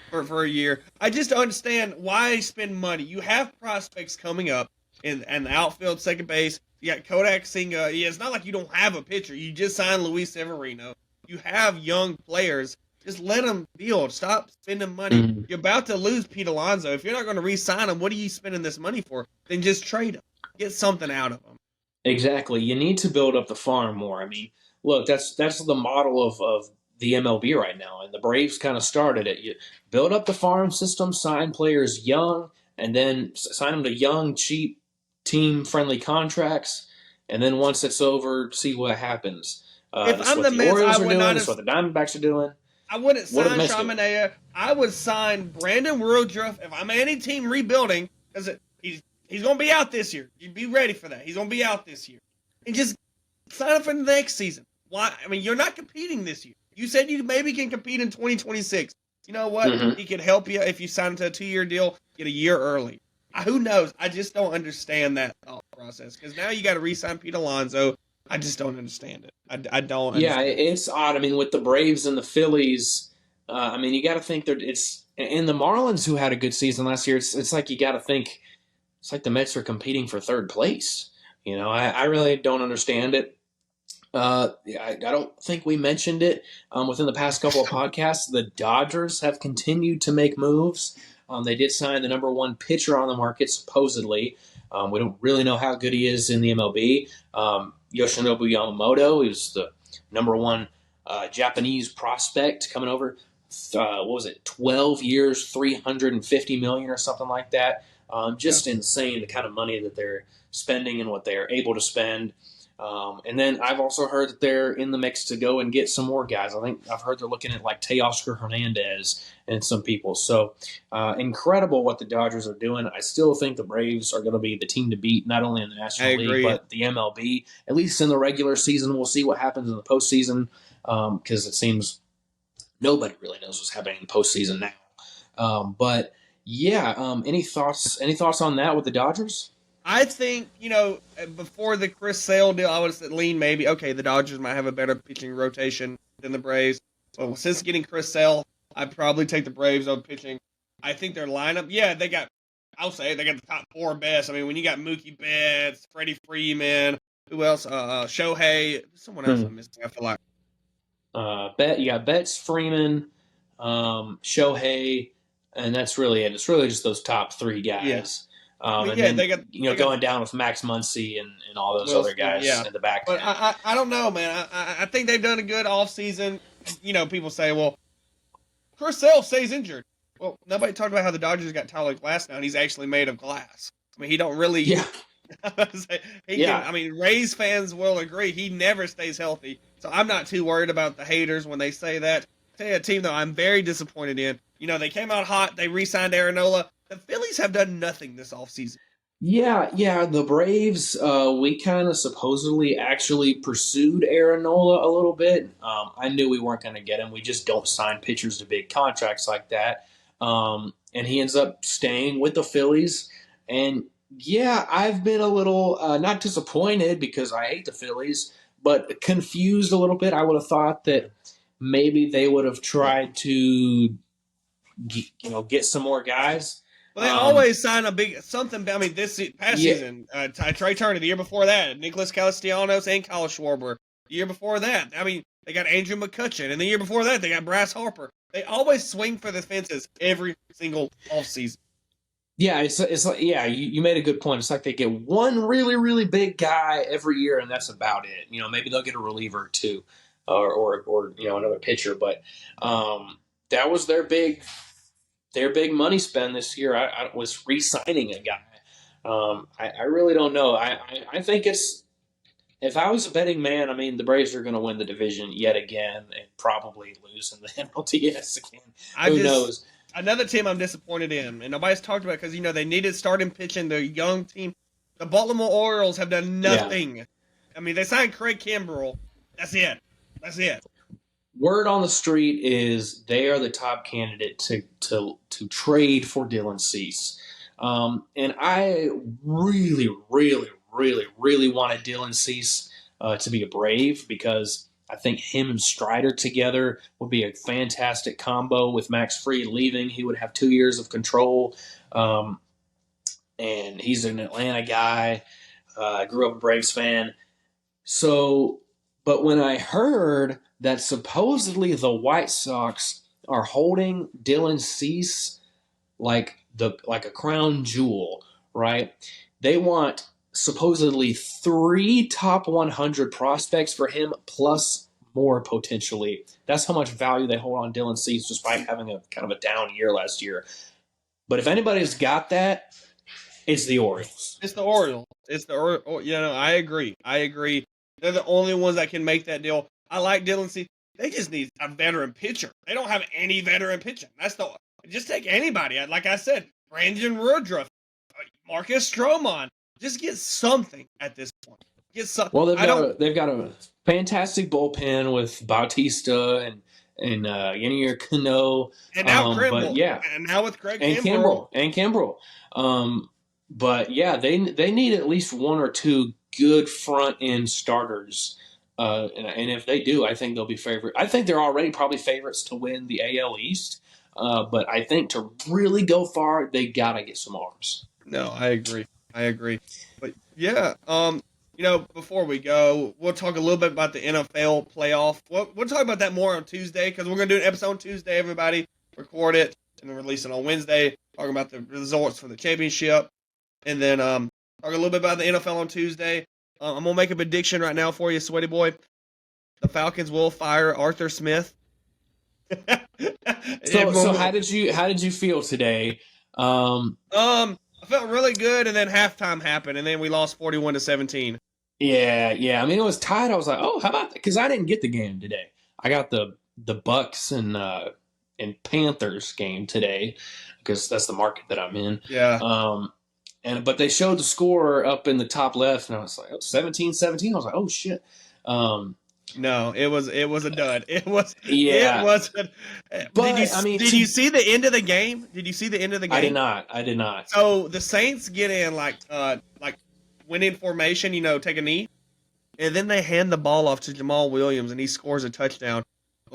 for a year. I just don't understand why spend money. You have prospects coming up in the outfield, second base. You got Kodak Singa. Yeah, it's not like you don't have a pitcher. You just signed Luis Severino. You have young players. Just let them build. Stop spending money. Mm-hmm. You're about to lose Pete Alonso. If you're not going to re-sign him, what are you spending this money for? Then just trade him. Get something out of him. Exactly. You need to build up the farm more. I mean, look, that's the model of the MLB right now, and the Braves kind of started it. You build up the farm system, sign players young, and then sign them to young, cheap, team-friendly contracts, and then once it's over, see what happens. If I'm the Mets, Orioles are doing. That's what the Diamondbacks are doing. I wouldn't sign Sean Manaea. I would sign Brandon Woodruff if I'm any team rebuilding, because he's going to be out this year. You be ready for that. He's going to be out this year. And just sign him for the next season. Why? I mean, you're not competing this year. You said you maybe can compete in 2026. You know what? Mm-hmm. He could help you if you sign him to a 2-year deal, get a year early. Who knows? I just don't understand that thought process because now you got to re-sign Pete Alonso. I just don't understand it. I don't understand. Yeah, it's odd. I mean, with the Braves and the Phillies, I mean, you got to think that it's – and the Marlins, who had a good season last year, it's like you got to think – it's like the Mets are competing for third place. I really don't understand it. I don't think we mentioned it within the past couple of podcasts. The Dodgers have continued to make moves. They did sign the number 1 pitcher on the market, supposedly. We don't really know how good he is in the MLB. Yoshinobu Yamamoto, he was the number 1 Japanese prospect coming over. 12 years, $350 million or something like that. Just insane, the kind of money that they're spending and what they're able to spend. And then I've also heard that they're in the mix to go and get some more guys. I think I've heard they're looking at like Teoscar Hernandez and some people. So incredible what the Dodgers are doing. I still think the Braves are going to be the team to beat, not only in the National League, but the MLB. At least in the regular season, we'll see what happens in the postseason because it seems nobody really knows what's happening in the postseason now. But yeah, any thoughts on that with the Dodgers? I think, before the Chris Sale deal, I would have leaned maybe, okay, the Dodgers might have a better pitching rotation than the Braves. So since getting Chris Sale, I'd probably take the Braves over pitching. I think their lineup, they got, I'll say it, they got the top four best. I mean, when you got Mookie Betts, Freddie Freeman, who else? Shohei, someone else I'm missing. I feel like. You got Betts, Freeman, Shohei, and that's really it. It's really just those top three Yeah. guys. I mean, And yeah, then they got going down with Max Muncy and all those other Wilson, guys yeah. in the back. But I don't know, man. I think they've done a good offseason. People say, well, Chris Sale stays injured. Well, nobody talked about how the Dodgers got Tyler Glass now, and he's actually made of glass. I mean, he don't really. Yeah. I mean, Rays fans will agree he never stays healthy. So I'm not too worried about the haters when they say that. I'll tell you a team though I'm very disappointed in. They came out hot. They re-signed Aaron. The Phillies have done nothing this offseason. Yeah. The Braves, we kind of supposedly actually pursued Aaron Nola a little bit. I knew we weren't going to get him. We just don't sign pitchers to big contracts like that. And he ends up staying with the Phillies. And yeah, I've been a little not disappointed because I hate the Phillies, but confused a little bit. I would have thought that maybe they would have tried to, get some more guys. Well, they always sign a big something. I mean, this past season, Trey Turner. The year before that, Nicholas Castellanos and Kyle Schwarber. The year before that, I mean, they got Andrew McCutchen, and the year before that, they got Bryce Harper. They always swing for the fences every single offseason. Yeah, it's like you made a good point. It's like they get one really really big guy every year, and that's about it. Maybe they'll get a reliever or two, or another pitcher. But that was their big money spend this year. I was re-signing a guy. I really don't know. I think if I was a betting man, I mean the Braves are going to win the division yet again and probably lose in the NLDS again. Who knows? Another team I'm disappointed in, and nobody's talked about because they needed starting pitching. The young team, the Baltimore Orioles, have done nothing. Yeah. I mean, they signed Craig Kimbrell. That's it. Word on the street is they are the top candidate to trade for Dylan Cease, and I really, really, really, really wanted Dylan Cease to be a Brave because I think him and Strider together would be a fantastic combo. With Max Fried leaving, he would have 2 years of control. And he's an Atlanta guy. I grew up a Braves fan. So, but when I heard that supposedly the White Sox are holding Dylan Cease like a crown jewel, right? They want supposedly 3 top 100 prospects for him, plus more potentially. That's how much value they hold on Dylan Cease, despite having a kind of a down year last year. But if anybody's got that, it's the Orioles. It's the Orioles. I agree. They're the only ones that can make that deal. I like Dylan Cease. They just need a veteran pitcher. They don't have any veteran pitching. Just take anybody. Like I said, Brandon Woodruff, Marcus Stroman. Just get something at this point. Well, they've got a fantastic bullpen with Bautista and Yenier Cano. And now Kimbrel. But yeah. And now with Craig Kimbrel. But yeah, they need at least 1 or 2 good front end starters. And if they do, I think they'll be favorite. I think they're already probably favorites to win the AL East. But I think to really go far, they gotta get some arms. No, I agree. But yeah, before we go, we'll talk a little bit about the NFL playoff. We'll talk about that more on Tuesday because we're going to do an episode on Tuesday, everybody. Record it and then release it on Wednesday, talking about the results for the championship. And then talk a little bit about the NFL on Tuesday. I'm going to make a prediction right now for you, Sweaty Boy. The Falcons will fire Arthur Smith. So how did you feel today? I felt really good, and then halftime happened, and then we lost 41-17. Yeah. I mean, it was tied. I was like, oh, how about that? Because I didn't get the game today. I got the Bucks and Panthers game today because that's the market that I'm in. Yeah. But they showed the score up in the top left, and I was like, 17-17. I was like, oh shit. No, it was a dud. It was. Yeah. It was. But did you see the end of the game? I did not. So the Saints get in like went in formation, take a knee, and then they hand the ball off to Jamal Williams, and he scores a touchdown.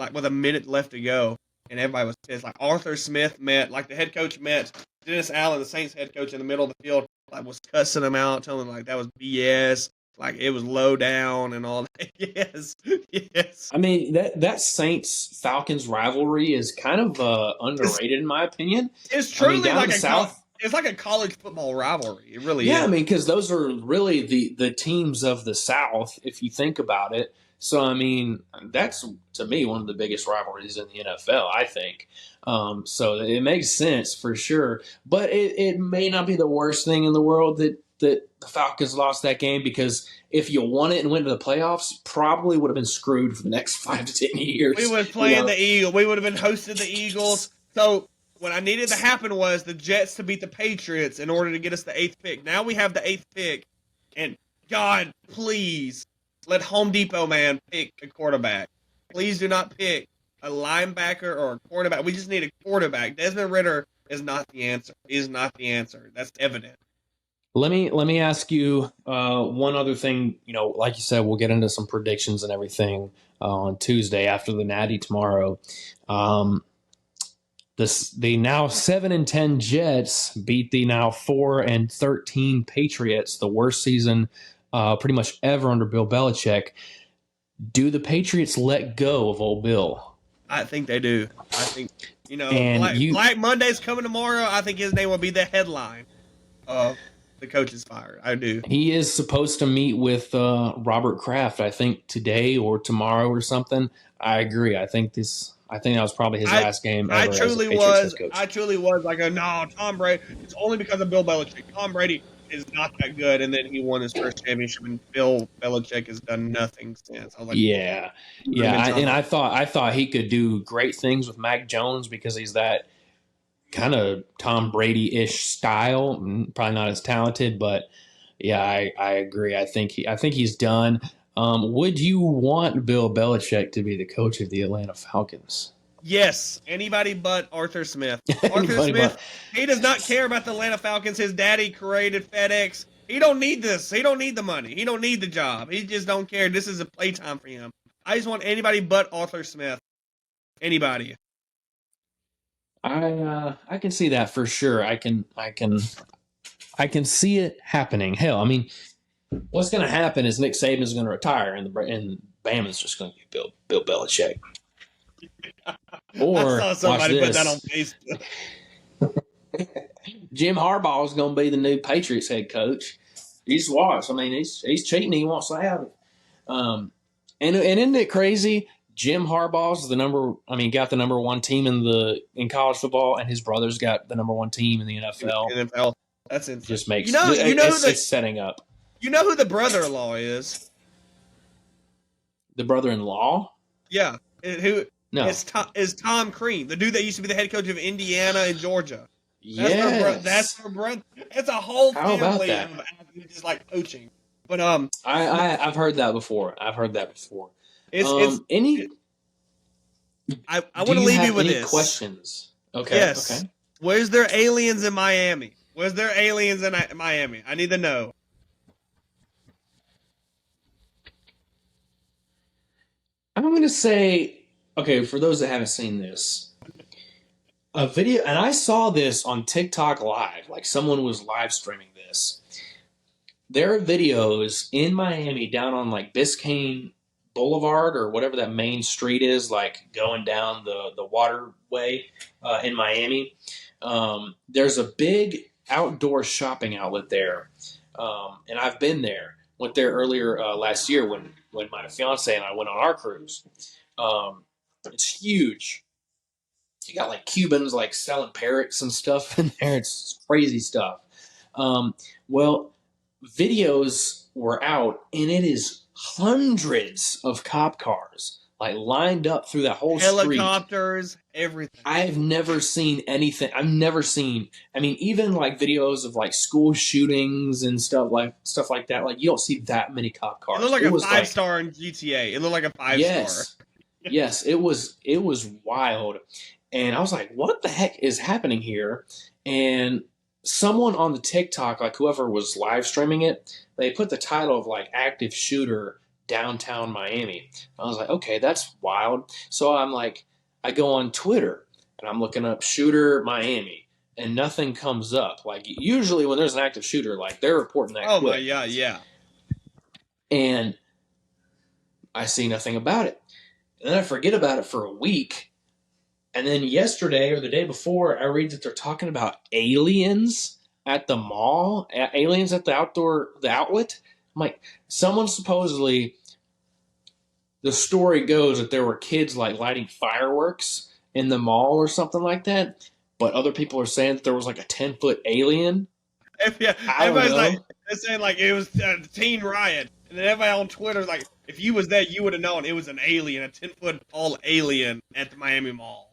like with a minute left to go, and everybody was pissed. Like Arthur Smith met, like the head coach met Dennis Allen, the Saints head coach, in the middle of the field, like was cussing him out, telling him like that was BS, like it was low down and all that. Yes, yes. I mean, that Saints Falcons rivalry is kind of underrated in my opinion. It's I mean, truly down like the South. it's like a college football rivalry. It really Yeah, I is. mean, because those are really the teams of the South, if you think about it. So, I mean, that's to me one of the biggest rivalries in the NFL, I think. So it makes sense for sure. But it may not be the worst thing in the world that the Falcons lost that game, because if you won it and went to the playoffs, probably would have been screwed for the next 5 to 10 years. We was playing the Eagles. We would have been hosting the Eagles. So what I needed to happen was the Jets to beat the Patriots in order to get us the 8th pick. Now we have the 8th pick, and God, please let Home Depot man pick a quarterback. Please do not pick a linebacker or a quarterback. We just need a quarterback. Desmond Ridder is not the answer. He is not the answer. That's evident. Let me ask you one other thing. You know, like you said, we'll get into some predictions and everything on Tuesday after the Natty tomorrow. The now 7-10 Jets beat the now 4-13 Patriots, the worst season pretty much ever under Bill Belichick. Do the Patriots let go of old Bill? I think they do. I think, And Black Monday's coming tomorrow. I think his name will be the headline of the coaches fired. I do. He is supposed to meet with Robert Kraft, I think today or tomorrow or something. I agree. I think that was probably his last game ever as a Patriots head coach. I truly was like, no, Tom Brady. It's only because of Bill Belichick. Tom Brady is not that good, and then he won his first championship, and Bill Belichick has done nothing since. I was like, and I thought he could do great things with Mac Jones because he's that kind of Tom Brady-ish style. Probably not as talented, but yeah, I agree. I think he's done. Would you want Bill Belichick to be the coach of the Atlanta Falcons? Yes, anybody but Arthur Smith. Arthur Smith, he does not care about the Atlanta Falcons. His daddy created FedEx. He don't need this. He don't need the money. He don't need the job. He just don't care. This is a playtime for him. I just want anybody but Arthur Smith. Anybody. I can see that for sure. I can see it happening. Hell, I mean, what's going to happen is Nick Saban is going to retire, and Bama's just going to be Bill Belichick. Or I saw somebody put that on Facebook. Jim Harbaugh is going to be the new Patriots head coach. He's watch. I mean, he's cheating. He wants to have it. And isn't it crazy? Jim Harbaugh's got the number one team in college football, and his brother's got the number one team in the NFL. NFL. That's insane. Just makes it's setting up. You know who the brother-in-law is? The brother-in-law? Yeah. Who? No. Is Tom Crean, the dude that used to be the head coach of Indiana and Georgia. That's her brother. It's a whole family of just like coaching. But I've heard that before. I want to leave you with this. Questions? Okay. Yes. Okay. Where's there aliens in Miami? Where's there aliens in Miami? I need to know. I'm going to say, okay, for those that haven't seen this, a video, and I saw this on TikTok Live, like someone was live streaming this. There are videos in Miami down on like Biscayne Boulevard or whatever that main street is, like going down the waterway in Miami. There's a big outdoor shopping outlet there, and I've been there. Went there earlier last year when my fiance and I went on our cruise. It's huge. You got like Cubans like selling parrots and stuff in there. It's crazy stuff. Well, videos were out, and it is hundreds of cop cars like lined up through that whole street. Helicopters, everything. I've never seen anything. Even like videos of like school shootings and stuff like that. Like you don't see that many cop cars. It looked like a 5-star in GTA. It looked like a 5-star. Yes, it was wild. And I was like, what the heck is happening here? And someone on the TikTok, like whoever was live streaming it, they put the title of like active shooter downtown Miami. I was like, okay, that's wild. So I'm like, I go on Twitter and I'm looking up shooter Miami, and nothing comes up. Like usually when there's an active shooter, like they're reporting that Oh quick. my God, yeah. And I see nothing about it. And then I forget about it for a week. And then yesterday or the day before, I read that they're talking about aliens at the mall, aliens at the outlet. I'm like, someone supposedly, the story goes that there were kids like lighting fireworks in the mall or something like that. But other people are saying that there was like a 10-foot alien. Yeah, I don't everybody's know. like, they're saying like it was a teen riot, and then everybody on Twitter is like, if you was there, you would have known it was an alien, a 10-foot tall alien at the Miami Mall.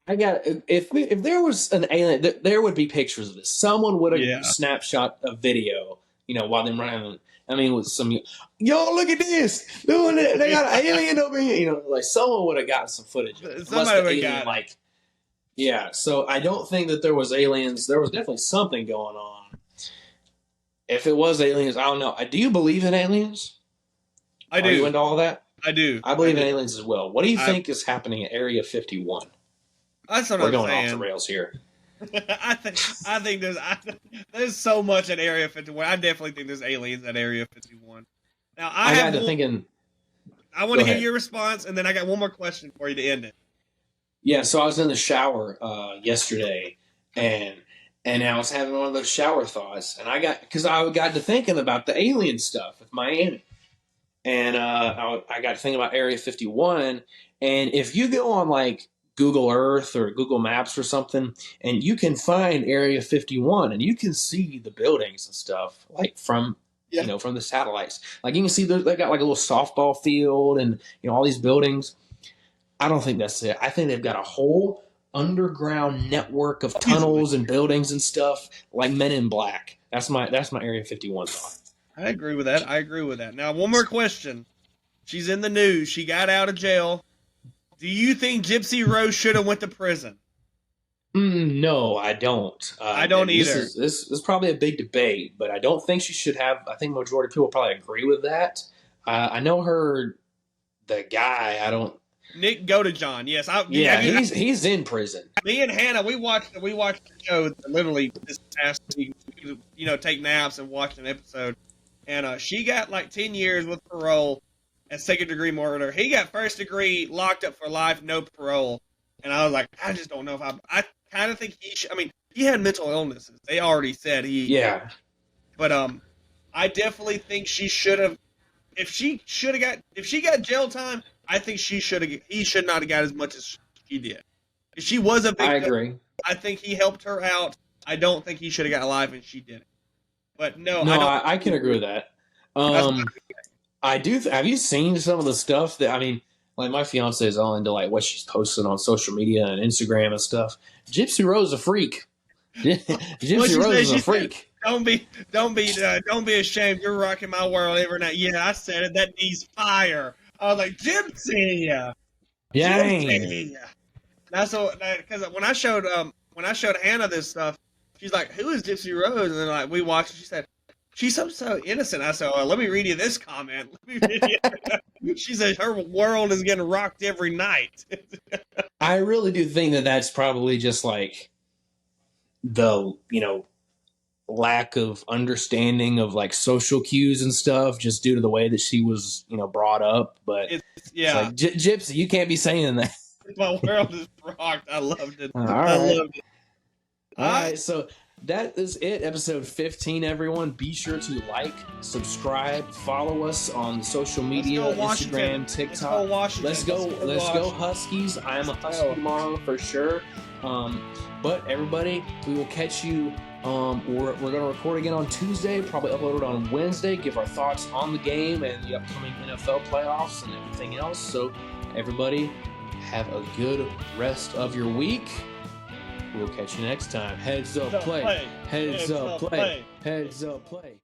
I got if there was an alien, there would be pictures of this. Someone would have snapshot a video, while them running. I mean, with some, yo, look at this, doing it. They got an alien over here. Like someone would have gotten some footage. Somebody would have got it. Yeah. So I don't think that there was aliens. There was definitely something going on. If it was aliens, I don't know. Do you believe in aliens? I do. Are you into all that? I do. I believe in aliens as well. What do you think is happening at Area 51? That's what We're I'm going saying. off the rails here. I think there's so much at Area 51. I definitely think there's aliens at Area 51. Now I got to thinking. I want to hear your response, and then I got one more question for you to end it. Yeah, so I was in the shower yesterday, and I was having one of those shower thoughts, and I got to thinking about the alien stuff with Miami, and I got to thinking about Area 51, and if you go on like Google Earth or Google Maps or something, and you can find Area 51, and you can see the buildings and stuff like from from the satellites. Like you can see they got like a little softball field and all these buildings. I don't think that's it. I think they've got a whole underground network of tunnels and buildings and stuff like Men in Black. That's my Area 51 thought. I agree with that. Now, one more question. She's in the news. She got out of jail. Do you think Gypsy Rose should have went to prison? No, I don't. I don't either. This is probably a big debate, but I don't think she should have. I think majority of people probably agree with that. I know the guy. I don't. Nick Godejohn, yes. He's in prison. Me and Hannah, we watched the show literally this past week. Take naps and watch an episode. And she got like 10 years with parole and second-degree murder. He got first degree, locked up for life, no parole. And I was like, I just don't know if I kind of think he should. I mean, he had mental illnesses. They already said he. Yeah. But I definitely think she should have. If she got jail time, I think he should not have got as much as she did. If she was a victim, I agree. I think he helped her out. I don't think he should have got life, and she did it. But no, I can agree with that. I do. Have you seen some of the stuff that like my fiance is all into like what she's posting on social media and Instagram and stuff. Gypsy Rose is a freak. Gypsy Rose is a freak. Don't be ashamed. You're rocking my world every night. Yeah, I said it. That needs fire. I was like, Gypsy. Yeah. Gypsy. That's so because when I showed Hannah this stuff, she's like, "Who is Gypsy Rose?" And then like we watched. She said, "She's so innocent." I said, "Let me read you this comment." She said her world is getting rocked every night. I really do think that that's probably just like the lack of understanding of like social cues and stuff, just due to the way that she was brought up. But it's like, Gypsy, you can't be saying that. My world is rocked. I loved it. All right. All right, so that is it. Episode 15, everyone. Be sure to like, subscribe, follow us on social media, Instagram, TikTok. Let's go Huskies. I am a Husky tomorrow for sure. But everybody, we will catch you. We're going to record again on Tuesday, probably upload it on Wednesday, give our thoughts on the game and the upcoming NFL playoffs and everything else. So everybody, have a good rest of your week. We'll catch you next time. Heads up, play. Heads up, play. Heads up, play.